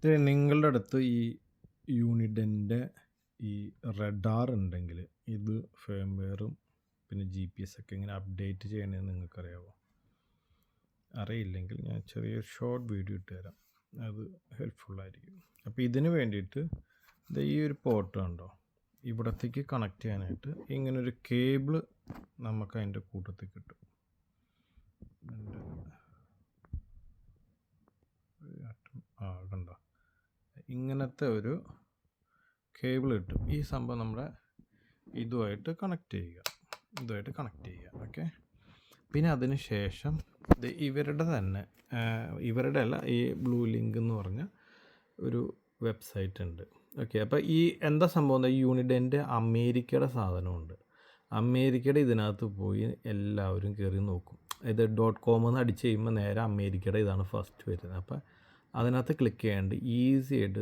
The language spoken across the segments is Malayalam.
ഇത് നിങ്ങളുടെ അടുത്ത് ഈ യൂണിഡെൻ്റെ ഈ റഡാർ ഉണ്ടെങ്കിൽ ഇത് ഫേംവെയറും പിന്നെ GPS ഒക്കെ എങ്ങനെ അപ്ഡേറ്റ് ചെയ്യണമെന്ന് നിങ്ങൾക്കറിയാമോ? അറിയില്ലെങ്കിൽ ഞാൻ ചെറിയൊരു ഷോർട്ട് വീഡിയോ ഇട്ട് തരാം, അത് ഹെൽപ്ഫുള്ളായിരിക്കും. അപ്പോൾ ഇതിന് വേണ്ടിയിട്ട് ഈ ഒരു പോർട്ട് കണ്ടോ, ഇവിടത്തേക്ക് കണക്ട് ചെയ്യാനായിട്ട് ഇങ്ങനൊരു കേബിൾ നമുക്ക് അതിൻ്റെ കൂട്ടത്തിൽ കിട്ടും. കണ്ടോ, ഇങ്ങനത്തെ ഒരു കേബിൾ കിട്ടും. ഈ സംഭവം നമ്മുടെ ഇതുമായിട്ട് കണക്ട് ചെയ്യുക. ഓക്കെ. പിന്നെ അതിന് ശേഷം ഇവരുടെ തന്നെ ഇവരുടെ അല്ല, ഈ ബ്ലൂ ലിങ്ക് എന്ന് പറഞ്ഞ ഒരു വെബ്സൈറ്റ് ഉണ്ട്. ഓക്കെ. അപ്പോൾ ഈ എന്താ സംഭവം, ഈ യൂണിഡെൻ്റെ അമേരിക്കയുടെ സാധനമുണ്ട്. അമേരിക്കയുടെ ഇതിനകത്ത് പോയി എല്ലാവരും കയറി നോക്കും. ഇത് .com എന്ന് അടിച്ച് കഴിയുമ്പോൾ നേരെ അമേരിക്കയുടെ ഇതാണ് ഫസ്റ്റ് വരുന്നത്. അപ്പോൾ അതിനകത്ത് ക്ലിക്ക് ചെയ്യാണ്ട് ഈസി ആയിട്ട്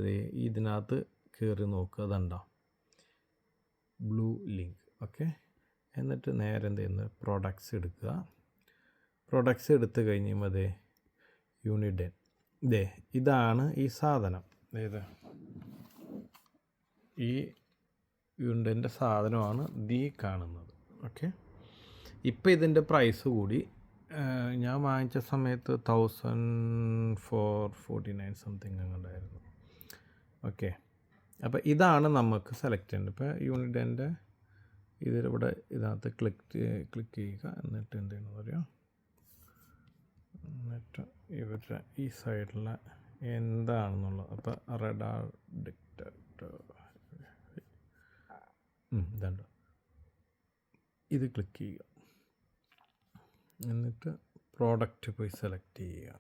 ഇതിനകത്ത് കയറി നോക്കുക. അതുണ്ടോ ബ്ലൂ ലിങ്ക്. ഓക്കെ. എന്നിട്ട് നേരെ എന്ത് ചെയ്യുന്നത്, പ്രൊഡക്ട്സ് എടുക്കുക. പ്രൊഡക്ട്സ് എടുത്ത് കഴിയുമ്പോൾ യൂണിഡെൻ ഇതാണ് ഈ സാധനം. ഈ യൂണിഡെൻ്റെ സാധനമാണ് കാണുന്നത്. ഓക്കെ. ഇപ്പോൾ ഇതിൻ്റെ പ്രൈസ് കൂടി. ഞാൻ വാങ്ങിച്ച സമയത്ത് 1449 സംതിങ് അങ്ങോട്ടായിരുന്നു. ഓക്കെ. അപ്പോൾ ഇതാണ് നമുക്ക് സെലക്ട് ചെയ്യേണ്ടത്. ഇപ്പോൾ യൂണിഡെൻ്റെ ഇതിലിവിടെ ഇതിനകത്ത് ക്ലിക്ക് ചെയ്യുക. എന്നിട്ട് എന്ത് ചെയ്യണമെന്ന് പറയാം, എന്നിട്ട് ഇവരുടെ ഈ സൈഡിലെ എന്താണെന്നുള്ളത്, അപ്പോൾ റഡാർ ഡിറ്റക്ടർ ഇതുണ്ട്, ഇത് ക്ലിക്ക് ചെയ്യുക. എന്നിട്ട് പ്രോഡക്റ്റ് പോയി സെലക്ട് ചെയ്യുക.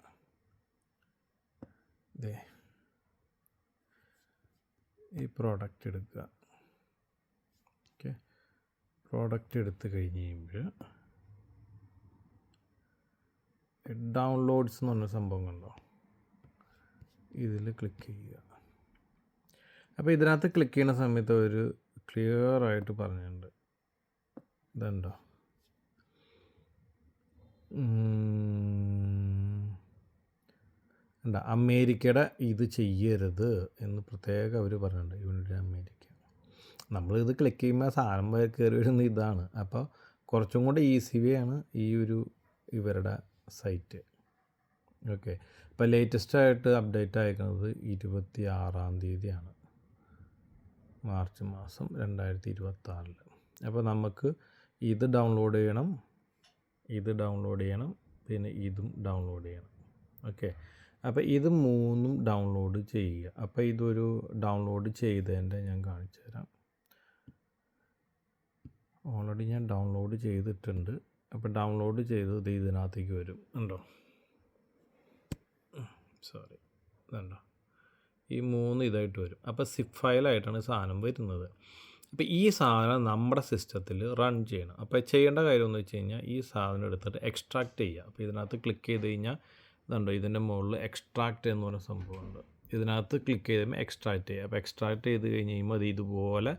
ഈ പ്രോഡക്റ്റ് എടുക്കുക. ഓക്കെ. പ്രോഡക്റ്റ് എടുത്ത് കഴിഞ്ഞ് കഴിയുമ്പോൾ ഡൗൺലോഡ്സ് എന്ന് പറഞ്ഞ സംഭവം കണ്ടോ, ഇതിൽ ക്ലിക്ക് ചെയ്യുക. അപ്പോൾ ഇതിനകത്ത് ക്ലിക്ക് ചെയ്യുന്ന സമയത്ത് ഒരു ക്ലിയർ ആയിട്ട് പറഞ്ഞിട്ടുണ്ട്, ഇതുണ്ടോ, അമേരിക്കയുടെ ഇത് ചെയ്യരുത് എന്ന് പ്രത്യേകം അവർ പറഞ്ഞിട്ടുണ്ട്. യൂണിഡെൻ അമേരിക്ക. നമ്മളിത് ക്ലിക്ക് ചെയ്യുമ്പോൾ സാധനം കയറി വരുന്ന ഇതാണ്. അപ്പോൾ കുറച്ചും കൂടെ ഈസി വേ ആണ് ഈ ഒരു ഇവരുടെ സൈറ്റ്. ഓക്കെ. ഇപ്പോൾ ലേറ്റസ്റ്റായിട്ട് അപ്ഡേറ്റ് അയക്കുന്നത് 26-ാം തീയതിയാണ്, മാർച്ച് മാസം 2026. അപ്പോൾ നമുക്ക് ഇത് ഡൗൺലോഡ് ചെയ്യണം, പിന്നെ ഇതും ഡൗൺലോഡ് ചെയ്യണം. ഓക്കെ. അപ്പോൾ ഇത് മൂന്നും ഡൗൺലോഡ് ചെയ്യുക. അപ്പോൾ ഇതൊരു ഡൗൺലോഡ് ചെയ്തതിൻ്റെ ഞാൻ കാണിച്ചു തരാം. ഓൾറെഡി ഞാൻ ഡൗൺലോഡ് ചെയ്തിട്ടുണ്ട്. അപ്പോൾ ഡൗൺലോഡ് ചെയ്തത് ഇതിനകത്തേക്ക് വരും. ഉണ്ടോ, ഇതുണ്ടോ, ഈ 3 ഇതായിട്ട് വരും. അപ്പോൾ സിപ്പ് ഫയലായിട്ടാണ് സാധനം വരുന്നത്. അപ്പോൾ ഈ സാധനം നമ്മുടെ സിസ്റ്റത്തിൽ റൺ ചെയ്യണം. അപ്പോൾ ചെയ്യേണ്ട കാര്യം എന്ന് വെച്ച് കഴിഞ്ഞാൽ ഈ സാധനം എടുത്തിട്ട് എക്സ്ട്രാക്റ്റ് ചെയ്യുക. അപ്പോൾ ഇതിനകത്ത് ക്ലിക്ക് ചെയ്ത് കഴിഞ്ഞാൽ ഇതുണ്ടോ, ഇതിൻ്റെ മുകളിൽ എക്സ്ട്രാക്റ്റ് എന്ന് പറയുന്ന സംഭവമുണ്ട്. ഇതിനകത്ത് ക്ലിക്ക് ചെയ്തുമ്പോൾ എക്സ്ട്രാക്റ്റ് ചെയ്യുക. അപ്പോൾ എക്സ്ട്രാക്റ്റ് ചെയ്ത് കഴിഞ്ഞ് കഴിയുമ്പോൾ അത് ഇതുപോലെ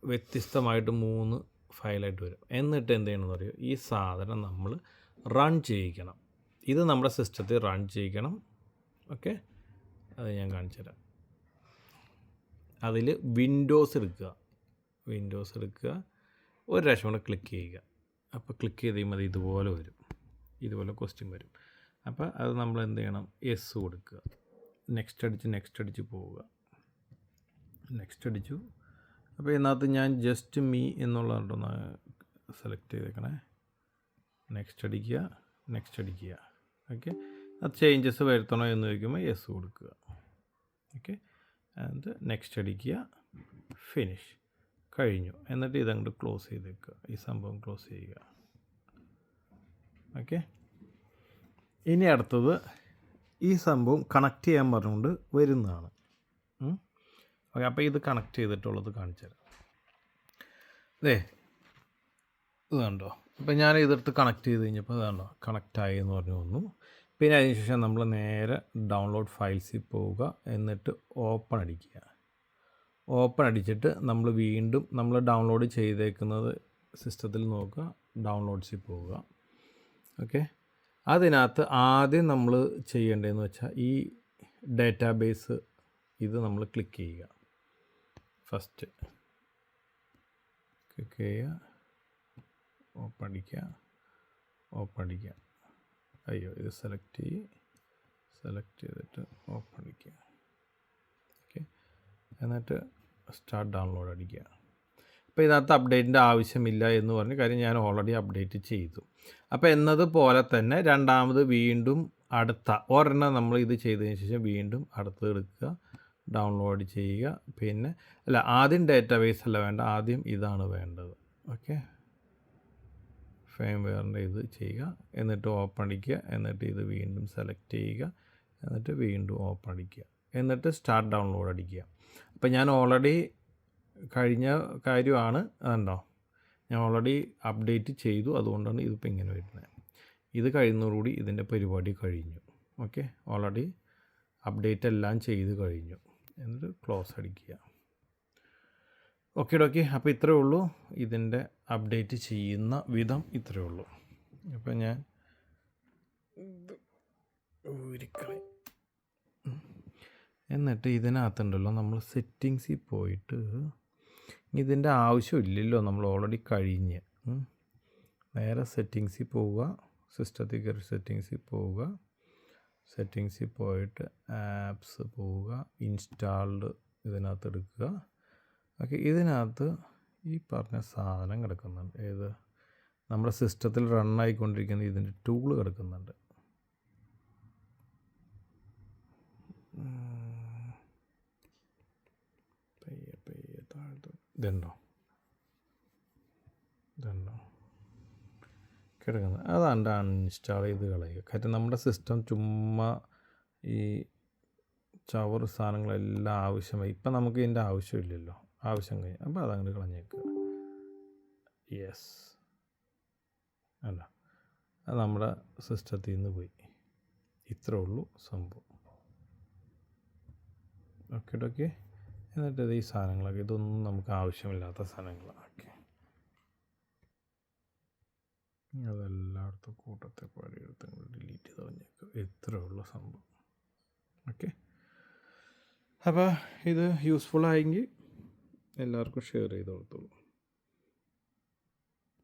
വ്യത്യസ്തമായിട്ട് 3 ഫയലായിട്ട് വരും. എന്നിട്ട് എന്ത് ചെയ്യണമെന്ന് പറയുക, ഈ സാധനം നമ്മൾ റൺ ചെയ്യിക്കണം. ഇത് നമ്മുടെ സിസ്റ്റത്തിൽ റൺ ചെയ്യിക്കണം. ഓക്കെ. അത് ഞാൻ കാണിച്ചു തരാം. അതിൽ വിൻഡോസ് എടുക്കുക, ഒരു പ്രാവശ്യം കൂടെ ക്ലിക്ക് ചെയ്യുക. അപ്പോൾ ക്ലിക്ക് ചെയ്ത് കഴിയുമ്പോൾ അത് ഇതുപോലെ വരും, ഇതുപോലെ ക്വസ്റ്റ്യൻ വരും. അപ്പോൾ അത് നമ്മൾ എന്ത് ചെയ്യണം, യെസ് കൊടുക്കുക. നെക്സ്റ്റ് അടിച്ച് പോവുക. നെക്സ്റ്റ് അടിച്ചു. അപ്പോൾ ഇതിനകത്ത് ഞാൻ ജസ്റ്റ് മീ എന്നുള്ളതുകൊണ്ടൊന്ന് സെലക്ട് ചെയ്തേക്കണേ. നെക്സ്റ്റ് അടിക്കുക. ഓക്കെ. അത് ചേഞ്ചസ് വരുത്തണോ എന്ന് ചോദിക്കുമ്പോൾ യെസ് കൊടുക്കുക. ഓക്കെ. ആൻഡ് നെക്സ്റ്റ് അടിക്കുക, ഫിനിഷ്, കഴിഞ്ഞു. എന്നിട്ട് ഇതങ്ങോട്ട് ക്ലോസ് ചെയ്തേക്കുക. ഈ സംഭവം ക്ലോസ് ചെയ്യുക. ഓക്കെ. ഇനി അടുത്തത് ഈ സംഭവം കണക്ട് ചെയ്യാൻ പറഞ്ഞുകൊണ്ട് വരുന്നതാണ്. ഓക്കെ. അപ്പോൾ ഇത് കണക്ട് ചെയ്തിട്ടുള്ളത് കാണിച്ചു തരാം. ഇത് കണ്ടോ. അപ്പോൾ ഞാൻ ഇതെടുത്ത് കണക്ട് ചെയ്ത് കഴിഞ്ഞപ്പോൾ ഇതാണോ കണക്റ്റായി എന്ന് പറഞ്ഞു വന്നു. പിന്നെ അതിനുശേഷം നമ്മൾ നേരെ ഡൗൺലോഡ് ഫയൽസിൽ പോവുക. എന്നിട്ട് ഓപ്പൺ അടിച്ചിട്ട് നമ്മൾ വീണ്ടും നമ്മൾ ഡൗൺലോഡ് ചെയ്തേക്കുന്നത് സിസ്റ്റത്തിൽ നോക്കുക, ഡൗൺലോഡ്സിൽ പോവുക. ഓക്കെ. അതിനകത്ത് ആദ്യം നമ്മൾ ചെയ്യേണ്ടതെന്ന് വെച്ചാൽ ഈ ഡേറ്റാബേസ് ഇത് നമ്മൾ ക്ലിക്ക് ചെയ്യുക. ഫസ്റ്റ് ക്ലിക്ക് ചെയ്യുക, ഓപ്പൺ അടിക്കുക. അയ്യോ, ഇത് സെലക്ട് ചെയ്തിട്ട് ഓപ്പൺ അടിക്കുക. ഓക്കെ, എന്നിട്ട് സ്റ്റാർട്ട് ഡൗൺലോഡ് അടിക്കുക. അപ്പോൾ ഇതിനകത്ത് അപ്ഡേറ്റിൻ്റെ ആവശ്യമില്ല എന്ന് പറഞ്ഞ കാര്യം ഞാൻ ഓൾറെഡി അപ്ഡേറ്റ് ചെയ്തു. അപ്പോൾ എന്നതുപോലെ തന്നെ രണ്ടാമത് വീണ്ടും അടുത്ത ഒരെണ്ണം നമ്മൾ ഇത് ചെയ്തതിന് ശേഷം വീണ്ടും അടുത്തത് എടുക്കുക, ഡൗൺലോഡ് ചെയ്യുക. പിന്നെ ആദ്യം ഡേറ്റാബേസ് അല്ല വേണ്ട, ആദ്യം ഇതാണ് വേണ്ടത്. ഓക്കെ, ഫേംവെയറിൻ്റെ ഇത് ചെയ്യുക, എന്നിട്ട് ഓപ്പൺ അടിക്കുക, എന്നിട്ട് ഇത് വീണ്ടും സെലക്ട് ചെയ്യുക, എന്നിട്ട് വീണ്ടും ഓപ്പൺ അടിക്കുക, എന്നിട്ട് സ്റ്റാർട്ട് ഡൗൺലോഡ് അടിക്കുക. അപ്പോൾ ഞാൻ ഓൾറെഡി കഴിഞ്ഞ കാര്യമാണ്, അതുണ്ടോ, ഞാൻ ഓൾറെഡി അപ്ഡേറ്റ് ചെയ്തു, അതുകൊണ്ടാണ് ഇതിപ്പോൾ ഇങ്ങനെ വരുന്നത്. ഇത് കഴിയുന്നതോടുകൂടി ഇതിൻ്റെ പരിപാടി കഴിഞ്ഞു. ഓക്കെ, ഓൾറെഡി അപ്ഡേറ്റ് എല്ലാം ചെയ്ത് കഴിഞ്ഞു. എന്നിട്ട് ക്ലോസ് അടിക്കുക. ഓക്കെ, അപ്പോൾ ഇത്രയേ ഉള്ളൂ. ഇതിൻ്റെ അപ്ഡേറ്റ് ചെയ്യുന്ന വിധം ഇത്രയേ ഉള്ളൂ. അപ്പോൾ ഞാൻ എന്നിട്ട് ഇതിനകത്തുണ്ടല്ലോ നമ്മൾ സെറ്റിങ്സിൽ പോയിട്ട് ഇതിൻ്റെ ആവശ്യമില്ലല്ലോ, നമ്മൾ ഓൾറെഡി കഴിഞ്ഞ് നേരെ സെറ്റിങ്സിൽ പോവുക, സിസ്റ്റത്തിൽ കയറി സെറ്റിങ്സിൽ പോയിട്ട് ആപ്സ് പോവുക, ഇൻസ്റ്റാൾഡ് ഇതിനകത്ത് എടുക്കുക. ഓക്കെ, ഇതിനകത്ത് ഈ പറഞ്ഞ സാധനം കിടക്കുന്നുണ്ട്. ഏത് നമ്മുടെ സിസ്റ്റത്തിൽ റണ്ണായിക്കൊണ്ടിരിക്കുന്ന ഇതിൻ്റെ ടൂള് കിടക്കുന്നുണ്ട്. പയ്യെ താഴ്ത്തു. ഇതുണ്ടോ കിടക്കുന്നത്, അതാണ്ട് അൺഇൻസ്റ്റാൾ ചെയ്ത് കളയുക. കാര്യം നമ്മുടെ സിസ്റ്റം ചുമ്മാ ഈ ചവറ് സാധനങ്ങളെല്ലാം ആവശ്യമായി. ഇപ്പം നമുക്ക് ഇതിൻ്റെ ആവശ്യമില്ലല്ലോ, ആവശ്യം കഴിഞ്ഞ്. അപ്പോൾ അതങ്ങോട്ട് കളഞ്ഞേക്കുക. യെസ്, അല്ല, അത് നമ്മുടെ സിസ്റ്റത്തിൽ നിന്ന് പോയി. ഇത്രേ ഉള്ളൂ സംഭവം. ഓക്കെ, എന്നിട്ട് ഈ സാധനങ്ങളൊക്കെ, ഇതൊന്നും നമുക്ക് ആവശ്യമില്ലാത്ത സാധനങ്ങളാണ്. ഓക്കെ, അതെല്ലായിടത്തും കൂട്ടത്തെ പടിയെടുത്ത് ഡിലീറ്റ് ചെയ്ത് കളഞ്ഞേക്കുക. ഇത്രേ ഉള്ള സംഭവം. ഓക്കെ, അപ്പോൾ ഇത് യൂസ്ഫുൾ ആയെങ്കിൽ എല്ലാവർക്കും ഷെയർ ചെയ്ത് കൊടുത്തോളൂ.